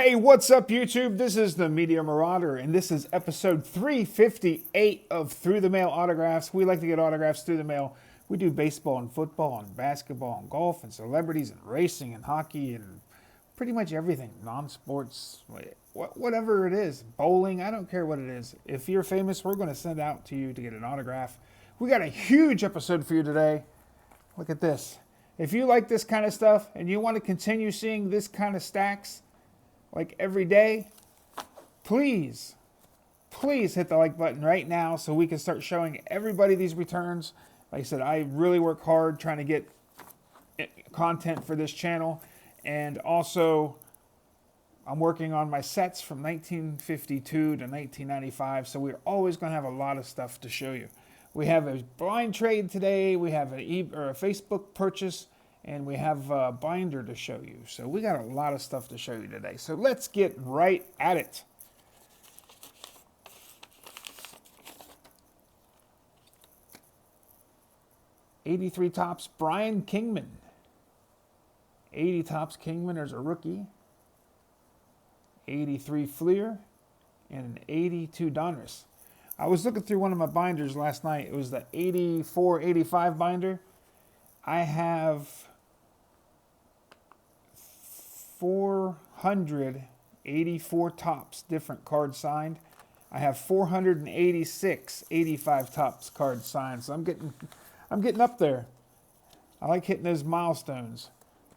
Hey, what's up, YouTube? This is the Media Marauder, and this is episode 358 of Through the Mail Autographs. We like to get autographs through the mail. We do baseball and football and basketball and golf and celebrities and racing and hockey and pretty much everything. Non-sports, whatever it is. Bowling, I don't care what it is. If you're famous, we're going to send out to you to get an autograph. We got a huge episode for you today. Look at this. If you like this kind of stuff and you want to continue seeing this kind of stacks, like every day, please hit the like button right now so we can start showing everybody these returns. Like I said, I really work hard trying to get content for this channel. And also, I'm working on my sets from 1952 to 1995. So we're always going to have a lot of stuff to show you. We have a blind trade today. We have a Facebook purchase. And we have a binder to show you. So we got a lot of stuff to show you today. So let's get right at it. '83 Topps Brian Kingman. 80 Topps Kingman, there's a rookie. 83 Fleer. And an 82 Donruss. I was looking through one of my binders last night. It was the 84-85 binder. I have 484 Topps different cards signed. I have 486 85 Topps cards signed. So I'm getting up there. I like hitting those milestones.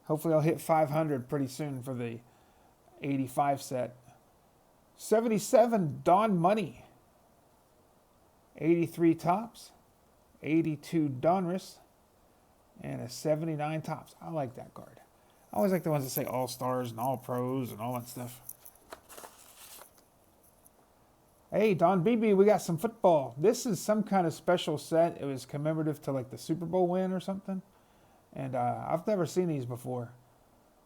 Hopefully I'll hit 500 pretty soon for the 85 set. 77 Don Money. 83 Topps. 82 Donruss. And a 79 Topps. I like that card. I always like the ones that say All-Stars and All-Pros and all that stuff. Hey, Don BB, we got some football. This is some kind of special set. It was commemorative to like the Super Bowl win or something. And I've never seen these before.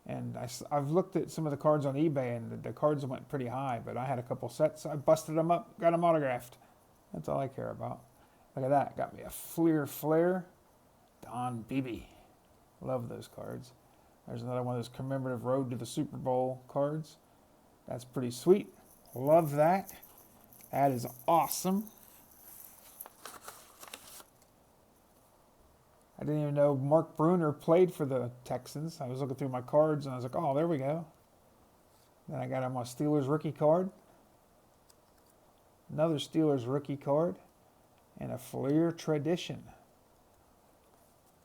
And I've looked at some of the cards on eBay, and the cards went pretty high. But I had a couple sets. So I busted them up, got them autographed. That's all I care about. Look at that. Got me a Flair. Don BB. Love those cards. There's another one of those commemorative Road to the Super Bowl cards. That's pretty sweet. Love that. That is awesome. I didn't even know Mark Bruner played for the Texans. I was looking through my cards and I was like, oh, there we go. Then I got him a Steelers rookie card. Another Steelers rookie card. And a Fleer Tradition.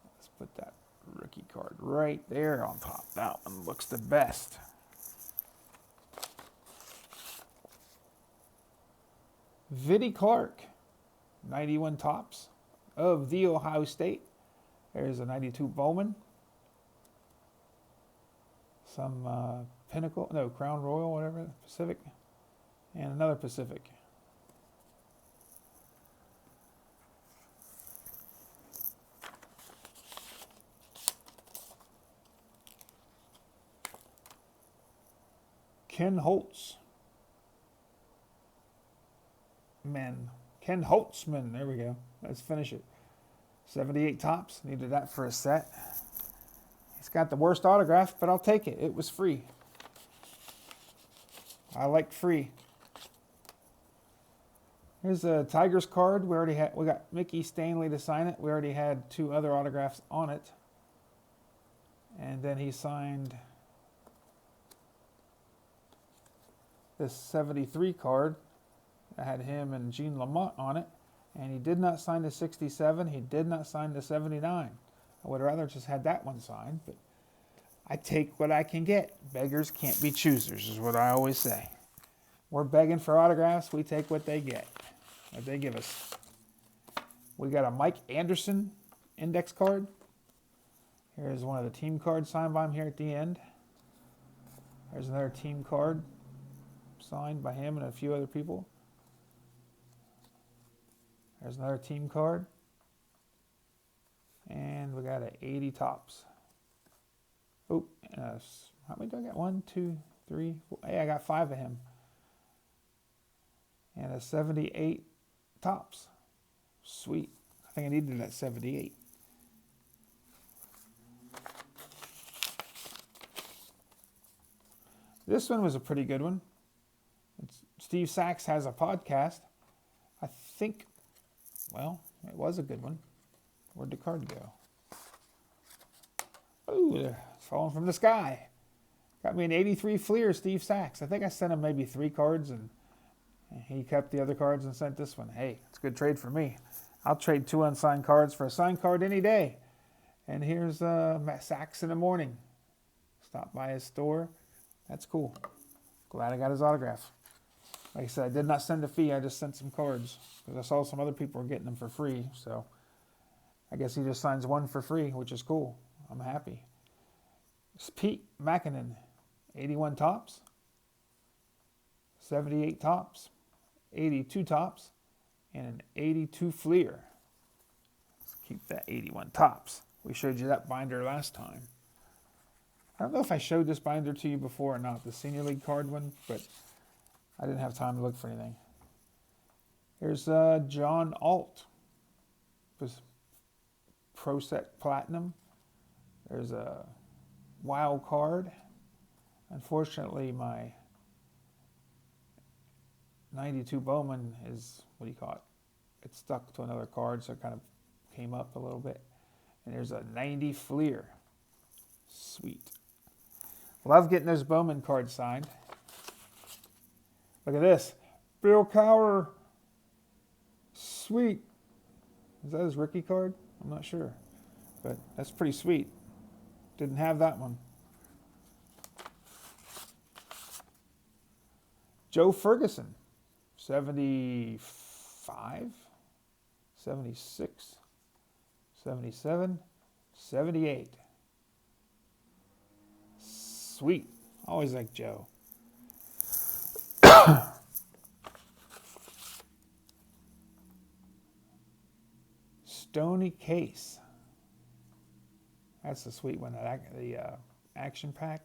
Let's put that rookie card right there on top. That one looks the best. Vinnie Clark, 91 Topps of the Ohio State. There's a 92 Bowman. Some Crown Royal, whatever, Pacific. And another Pacific. Ken Holtzman, there we go. Let's finish it. 78 Topps, needed that for a set. He's got the worst autograph, but I'll take it. It was free. I like free. Here's a Tigers card. We got Mickey Stanley to sign it. We already had 2 other autographs on it. And then he signed this 73 card. I had him and Gene Lamont on it, and he did not sign the 67. He did not sign the 79. I would have rather just had that one signed, but I take what I can get. Beggars can't be choosers is what I always say. We're begging for autographs. We take what they get, what they give us. We got a Mike Anderson index card. Here's one of the team cards signed by him here at the end. There's another team card signed by him and a few other people. There's another team card. And we got an 80 Topps. Oh, how many do I got? 1, 2, 3, 4. Hey, I got 5 of him. And a 78 Topps. Sweet. I think I needed that 78. This one was a pretty good one. Steve Sachs has a podcast. I think, well, it was a good one. Where'd the card go? Ooh, they're falling from the sky. Got me an 83 Fleer, Steve Sachs. I think I sent him maybe 3 cards, and he kept the other cards and sent this one. Hey, it's a good trade for me. I'll trade 2 unsigned cards for a signed card any day. And here's Sachs in the morning. Stopped by his store. That's cool. Glad I got his autograph. Like I said, I did not send a fee. I just sent some cards because I saw some other people were getting them for free. So I guess he just signs 1 for free, which is cool. I'm happy. It's Pete Mackinnon, 81 tops, 78 tops, 82 tops, and an 82 Fleer. Let's keep that 81 tops. We showed you that binder last time. I don't know if I showed this binder to you before or not, the Senior League card one, but I didn't have time to look for anything. Here's John Alt. This Pro Set Platinum. There's a wild card. Unfortunately, my 92 Bowman is, what do you call it? It's stuck to another card, so it kind of came up a little bit. And there's a 90 Fleer. Sweet. Love getting those Bowman cards signed. Look at this. Bill Cowher. Sweet. Is that his rookie card? I'm not sure. But that's pretty sweet. Didn't have that one. Joe Ferguson. 75, 76, 77, 78. Sweet. Always like Joe. Stony Case. That's the sweet one. The action pack.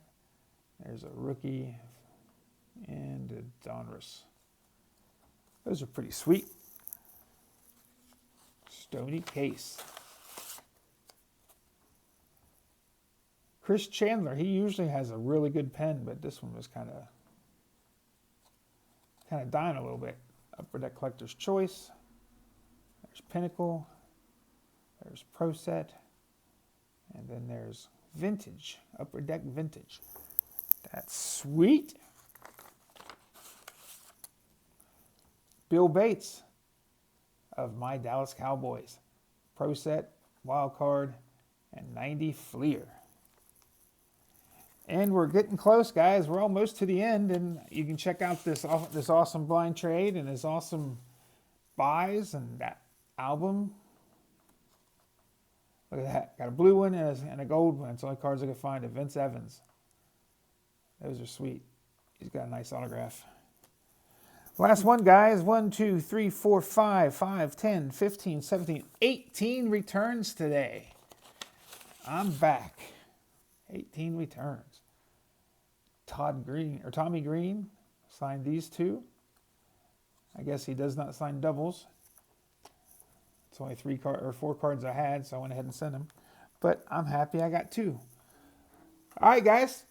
There's a rookie and a Donruss. Those are pretty sweet. Stony Case. Chris Chandler, he usually has a really good pen, but this one was kind of dying a little bit. Upper Deck Collector's Choice. There's Pinnacle. There's Pro Set. And then there's Vintage. Upper Deck Vintage. That's sweet. Bill Bates of my Dallas Cowboys. Pro Set, Wild Card, and 90 Fleer. And we're getting close, guys. We're almost to the end, and you can check out this awesome blind trade and this awesome buys and that album. Look at that. Got a blue one and a gold one. It's the only cards I could find of Vince Evans. Those are sweet. He's got a nice autograph. Last one, guys. 1, 2, 3, 4, 5, 10, 15, 17, 18 returns today. I'm back. 18 returns. Tommy Green signed these 2. I guess he does not sign doubles. It's only 4 cards I had, so I went ahead and sent them. But I'm happy I got 2. All right, guys.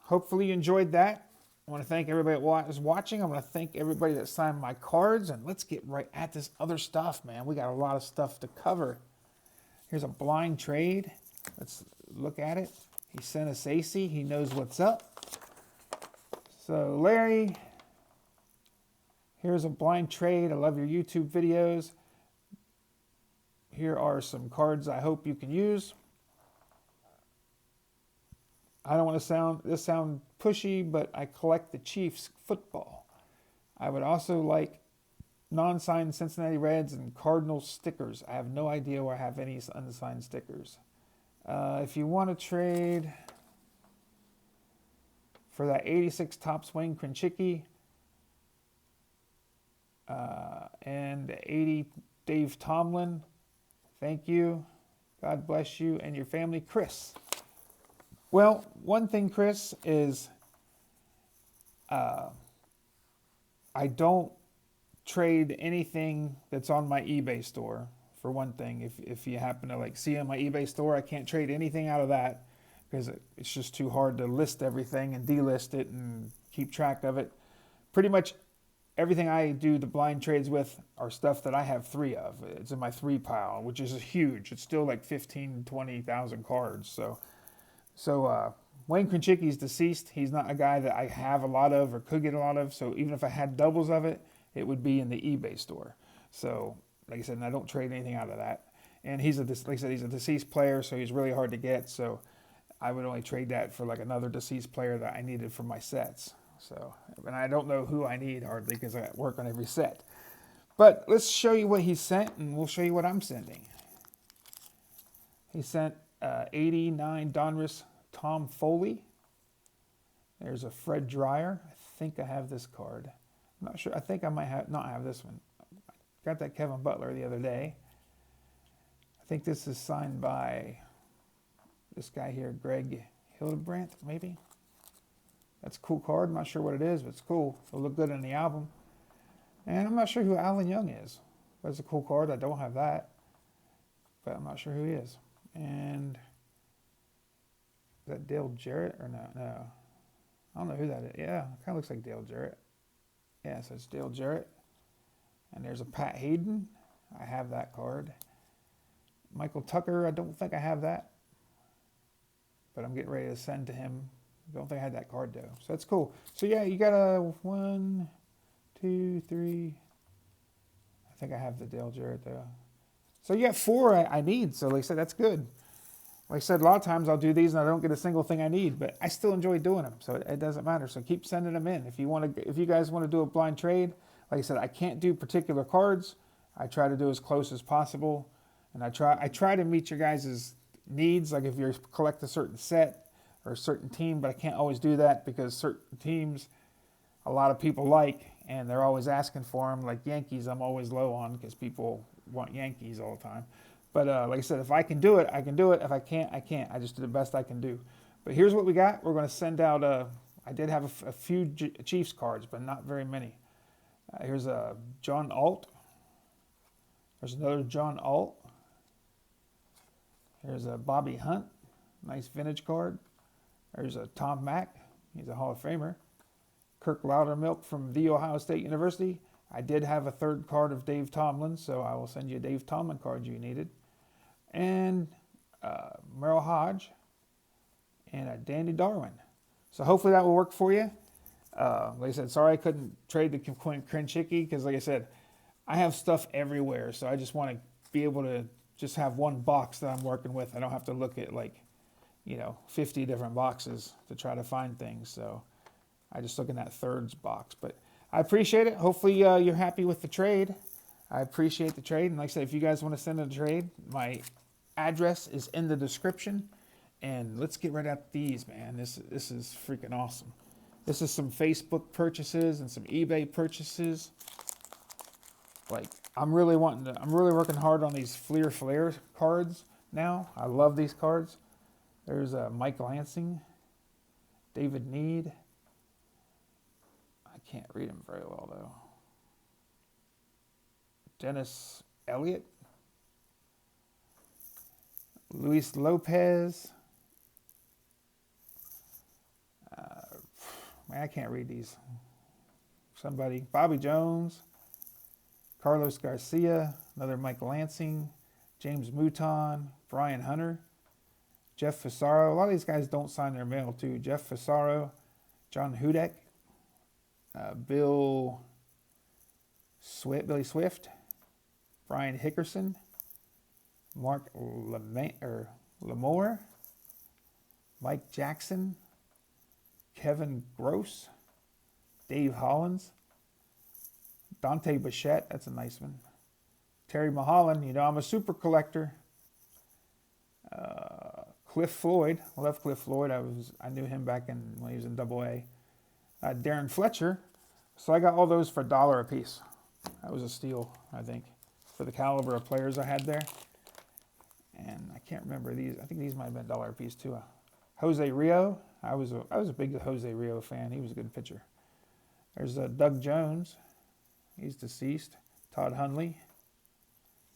Hopefully you enjoyed that. I want to thank everybody that was watching. I want to thank everybody that signed my cards. And let's get right at this other stuff, man. We got a lot of stuff to cover. Here's a blind trade. Let's look at it. He sent a SASE. He knows what's up. So, Larry, here's a blind trade. I love your YouTube videos. Here are some cards I hope you can use. I don't want to sound pushy, but I collect the Chiefs football. I would also like non-signed Cincinnati Reds and Cardinals stickers. I have no idea where I have any unsigned stickers. If you want to trade for that 86 Topps Wayne Krenchicki and 80 Dave Tomlin, thank you. God bless you and your family. Chris. Well, one thing, Chris, is I don't trade anything that's on my eBay store, for one thing. If you happen to see on my eBay store, I can't trade anything out of that because it's just too hard to list everything and delist it and keep track of it. Pretty much everything I do the blind trades with are stuff that I have 3 of. It's in my 3 pile, which is huge. It's still like 15, 20,000 cards. So Wayne Krenchicki's deceased. He's not a guy that I have a lot of or could get a lot of. So even if I had doubles of it, it would be in the eBay store. So like I said, and I don't trade anything out of that. And he's like I said, he's a deceased player, so he's really hard to get. So I would only trade that for like another deceased player that I needed for my sets. So, and I don't know who I need hardly because I work on every set. But let's show you what he sent, and we'll show you what I'm sending. He sent 89 Donruss Tom Foley. There's a Fred Dreyer. I think I have this card. I'm not sure. I think I might not have this one. I got that Kevin Butler the other day. I think this is signed by this guy here, Greg Hildebrandt, maybe. That's a cool card. I'm not sure what it is, but it's cool. It'll look good in the album. And I'm not sure who Alan Young is. But it's a cool card. I don't have that. But I'm not sure who he is. And is that Dale Jarrett or no? No. I don't know who that is. Yeah, it kind of looks like Dale Jarrett. Yeah, so it's Dale Jarrett. And there's a Pat Hayden. I have that card. Michael Tucker, I don't think I have that. But I'm getting ready to send to him. Don't think I had that card though. So that's cool. So yeah, you got a 1, 2, 3. I think I have the Dale Jarrett though. So you got 4 I need. So like I said, that's good. Like I said, a lot of times I'll do these and I don't get a single thing I need, but I still enjoy doing them. So it doesn't matter. So keep sending them in. If you guys want to do a blind trade, like I said, I can't do particular cards. I try to do as close as possible, and I try to meet your guys' needs. Like if you collect a certain set or a certain team, but I can't always do that because certain teams a lot of people like, and they're always asking for them. Like Yankees, I'm always low on because people want Yankees all the time. But like I said, if I can do it, I can do it. If I can't, I can't. I just do the best I can do. But here's what we got. We're going to send out, I did have a few Chiefs cards, but not very many. Here's a John Alt. There's another John Alt. Here's a Bobby Hunt. Nice vintage card. There's a Tom Mack. He's a Hall of Famer. Kirk Loudermilk from The Ohio State University. I did have a 3rd card of Dave Tomlin, so I will send you a Dave Tomlin card you needed. And Merrill Hodge. And a Danny Darwin. So hopefully that will work for you. Like I said, sorry I couldn't trade the Krenchicki because like I said, I have stuff everywhere. So I just want to be able to just have one box that I'm working with. I don't have to look at 50 different boxes to try to find things. So I just look in that thirds box. But I appreciate it. Hopefully you're happy with the trade. I appreciate the trade. And like I said, if you guys want to send a trade, my address is in the description. And let's get right at these, man. This is freaking awesome. This is some Facebook purchases and some eBay purchases. Like I'm really working hard on these Flair cards now. I love these cards. There's Mike Lansing, David Need. I can't read him very well though. Dennis Elliott, Luis Lopez. Man, I can't read these. Somebody, Bobby Jones, Carlos Garcia, another Mike Lansing, James Mouton, Brian Hunter, Jeff Fasaro. A lot of these guys don't sign their mail too. Jeff Fasaro, John Hudek, Billy Swift, Brian Hickerson, Mark Lamore, Mike Jackson, Kevin Gross, Dave Hollins, Dante Bichette, that's a nice one. Terry Mulholland, I'm a super collector. Cliff Floyd, I love Cliff Floyd. I knew him back when he was in AA. Darren Fletcher. So I got all those for $1 a piece. That was a steal, I think, for the caliber of players I had there. And I can't remember these. I think these might have been $1 a piece too. Jose Rio. I was a big Jose Rio fan. He was a good pitcher. There's Doug Jones. He's deceased. Todd Hundley.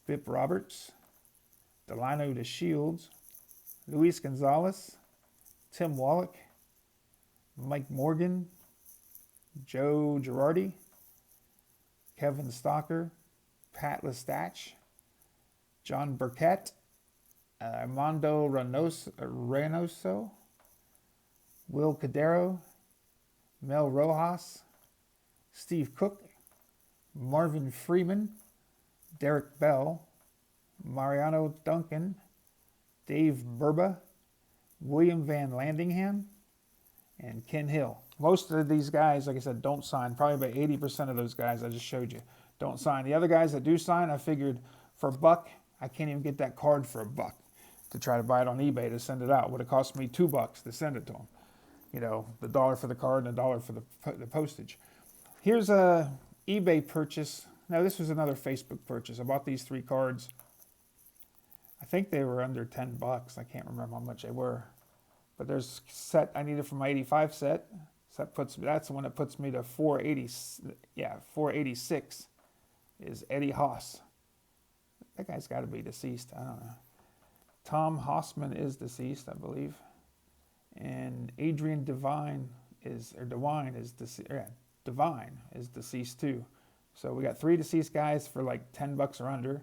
Bip Roberts. Delano DeShields. Luis Gonzalez. Tim Wallach, Mike Morgan, Joe Girardi, Kevin Stalker, Pat Lestach, John Burkett, Armando Reynoso, Will Cadero, Mel Rojas, Steve Cook, Marvin Freeman, Derek Bell, Mariano Duncan, Dave Burba, William Van Landingham, and Ken Hill. Most of these guys, like I said, don't sign. Probably about 80% of those guys I just showed you don't sign. The other guys that do sign, I figured for $1, I can't even get that card for $1 to try to buy it on eBay to send it out. It would have cost me $2 to send it to them. You know, the $1 for the card and $1 for the postage. Here's a eBay purchase. Now, this was another Facebook purchase. I bought these 3 cards. I think they were under $10. I can't remember how much they were. But there's a set I needed for my 85 set. So that's the one that puts me to 480. Yeah, 486 is Eddie Haas. That guy's got to be deceased. I don't know. Tom Hossman is deceased, I believe. And Adrian Devine is deceased too. So we got 3 deceased guys for like $10 or under.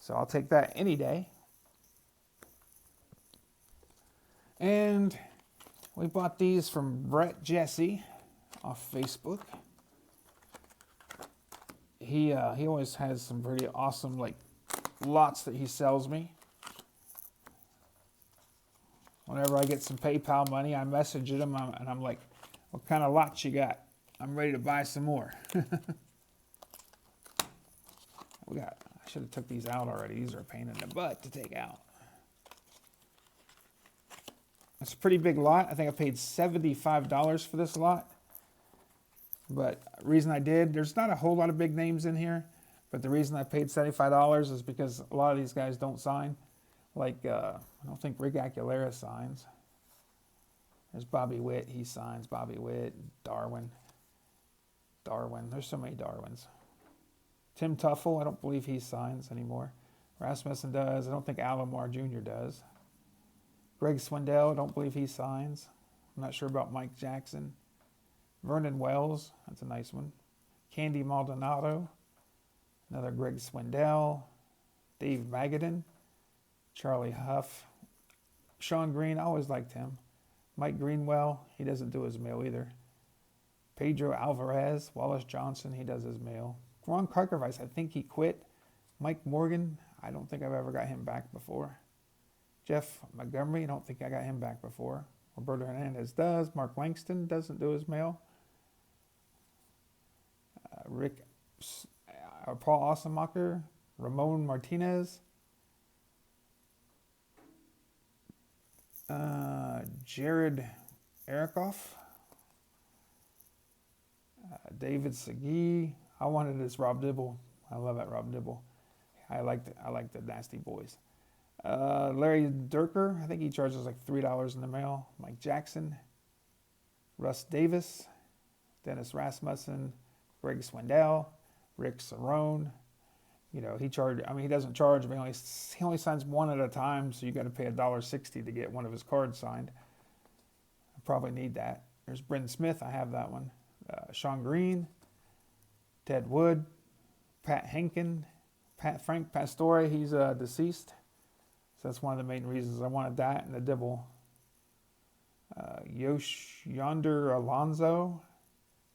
So I'll take that any day. And we bought these from Brett Jesse off Facebook. He always has some pretty awesome like lots that he sells me. Whenever I get some PayPal money, I message him and I'm like, what kind of lots you got? I'm ready to buy some more. I should have took these out already. These are a pain in the butt to take out. It's a pretty big lot. I think I paid $75 for this lot. But the reason I did, there's not a whole lot of big names in here. But the reason I paid $75 is because a lot of these guys don't sign. Like, I don't think Rick Aguilera signs. There's Bobby Witt. He signs. Bobby Witt. Darwin. There's so many Darwins. Tim Tuffle. I don't believe he signs anymore. Rasmussen does. I don't think Alomar Jr. does. Greg Swindell. I don't believe he signs. I'm not sure about Mike Jackson. Vernon Wells. That's a nice one. Candy Maldonado. Another Greg Swindell. Dave Magadan. Charlie Huff. Sean Green, I always liked him. Mike Greenwell, he doesn't do his mail either. Pedro Alvarez. Wallace Johnson, he does his mail. Ron Karkovice, I think he quit. Mike Morgan, I don't think I've ever got him back before. Jeff Montgomery, I don't think I got him back before. Roberto Hernandez does. Mark Langston doesn't do his mail. Paul Ossenmacher. Ramon Martinez. Jared Erikoff. David Segui. I wanted this Rob Dibble. I love that Rob Dibble. I like the Nasty Boys. Larry Durker. I think he charges like $3 in the mail. Mike Jackson. Russ Davis. Dennis Rasmussen. Greg Swindell. Rick Cerrone. You know, he doesn't charge, but he only signs one at a time, so you got to pay $1.60 to get one of his cards signed. I probably need that. There's Bryn Smith, I have that one. Sean Green, Ted Wood, Pat Henkin, Frank Pastore, he's deceased. So that's one of the main reasons I wanted that and the Dibble. Yonder Alonzo,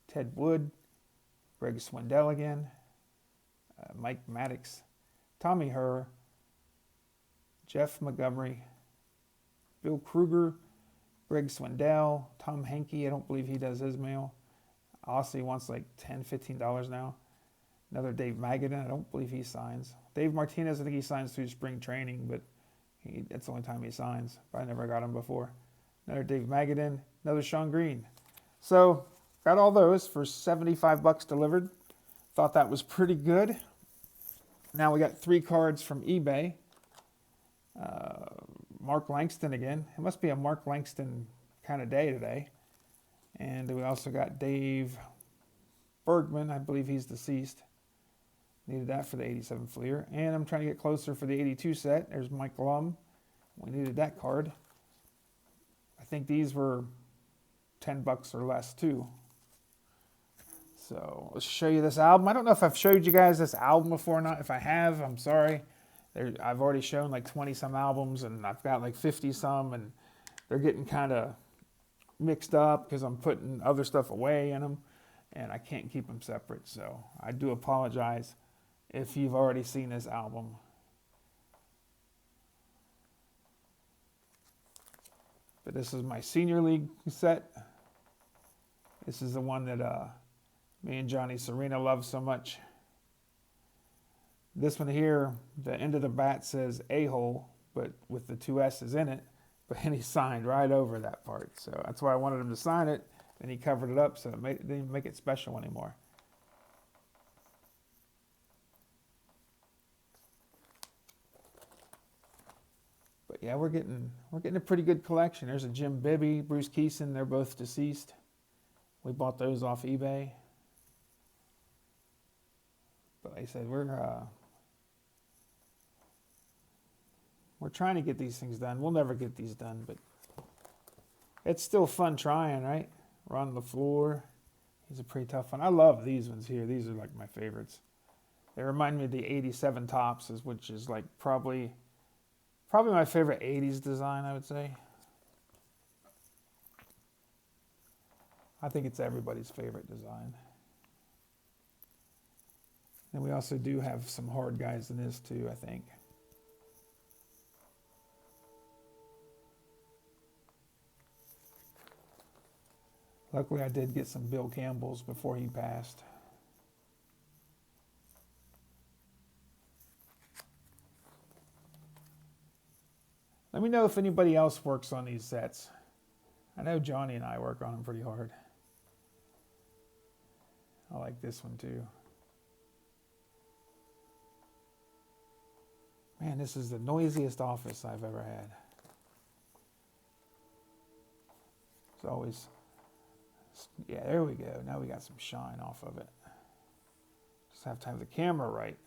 Ted Wood, Greg Swindell again. Mike Maddox, Tommy Herr, Jeff Montgomery, Bill Kruger, Greg Swindell, Tom Henke, I don't believe he does his mail. Aussie wants like $10, $15 now. Another Dave Magadan, I don't believe he signs. Dave Martinez, I think he signs through spring training, but that's the only time he signs. But I never got him before. Another Dave Magadan, another Sean Green. So, got all those for $75 delivered. Thought that was pretty good. Now we got 3 cards from eBay. Mark Langston again. It must be a Mark Langston kind of day today. And we also got Dave Bergman. I believe he's deceased. Needed that for the 87 Fleer. And I'm trying to get closer for the 82 set. There's Mike Lum. We needed that card. I think these were $10 or less too. So let's show you this album. I don't know if I've showed you guys this album before or not. If I have, I'm sorry. I've already shown like 20 some albums, and I've got like 50 some, and they're getting kind of mixed up because I'm putting other stuff away in them, and I can't keep them separate. So I do apologize if you've already seen this album. But this is my senior league set. This is the one that me and Johnny Serena love so much. This one here, the end of the bat says A-hole, but with the 2 S's in it, but he signed right over that part. So that's why I wanted him to sign it, and he covered it up so it didn't make it special anymore. But yeah, we're getting a pretty good collection. There's a Jim Bibby, Bruce Keeson. They're both deceased. We bought those off eBay. But like I said, we're trying to get these things done. We'll never get these done, but it's still fun trying, right? Ron LaFleur, he's a pretty tough one. I love these ones here. These are like my favorites. They remind me of the 87 Topps, which is like probably my favorite 80s design, I would say. I think it's everybody's favorite design. And we also do have some hard guys in this too, I think. Luckily, I did get some Bill Campbell's before he passed. Let me know if anybody else works on these sets. I know Johnny and I work on them pretty hard. I like this one too. Man, this is the noisiest office I've ever had. It's always... Yeah, there we go. Now we got some shine off of it. Just have to have the camera right.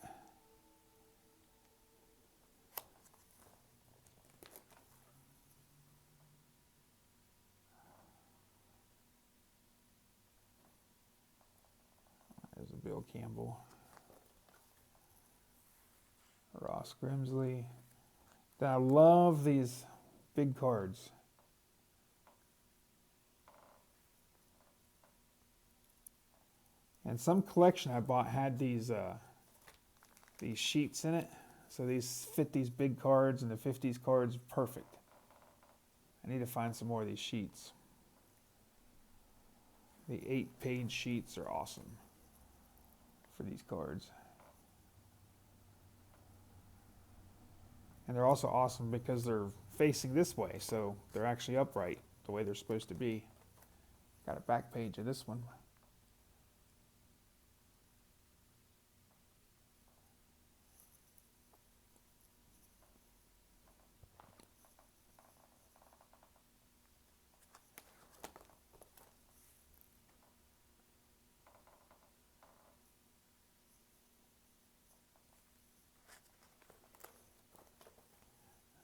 There's a Bill Campbell. Ross Grimsley. I love these big cards. And some collection I bought had these sheets in it. So these fit these big cards, and the 50s cards perfect. I need to find some more of these sheets. The 8-page sheets are awesome for these cards. And they're also awesome because they're facing this way, so they're actually upright the way they're supposed to be. Got a back page of this one.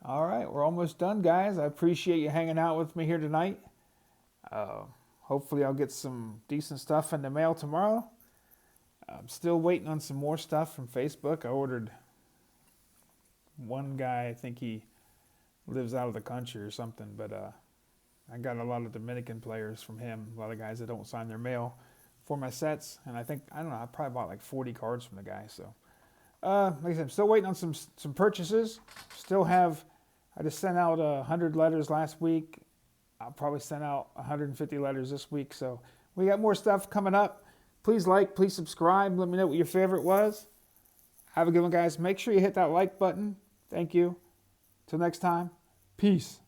All right, we're almost done, guys. I appreciate you hanging out with me here tonight. Hopefully I'll get some decent stuff in the mail tomorrow. I'm still waiting on some more stuff from Facebook. I ordered one guy, I think he lives out of the country or something, but I got a lot of Dominican players from him, a lot of guys that don't sign their mail for my sets. And I don't know, I probably bought like 40 cards from the guy. So, like I said, I'm still waiting on some purchases. I just sent out 100 letters last week. I'll probably send out 150 letters this week. So we got more stuff coming up. Please like, please subscribe. Let me know what your favorite was. Have a good one, guys. Make sure you hit that like button. Thank you. Till next time, peace.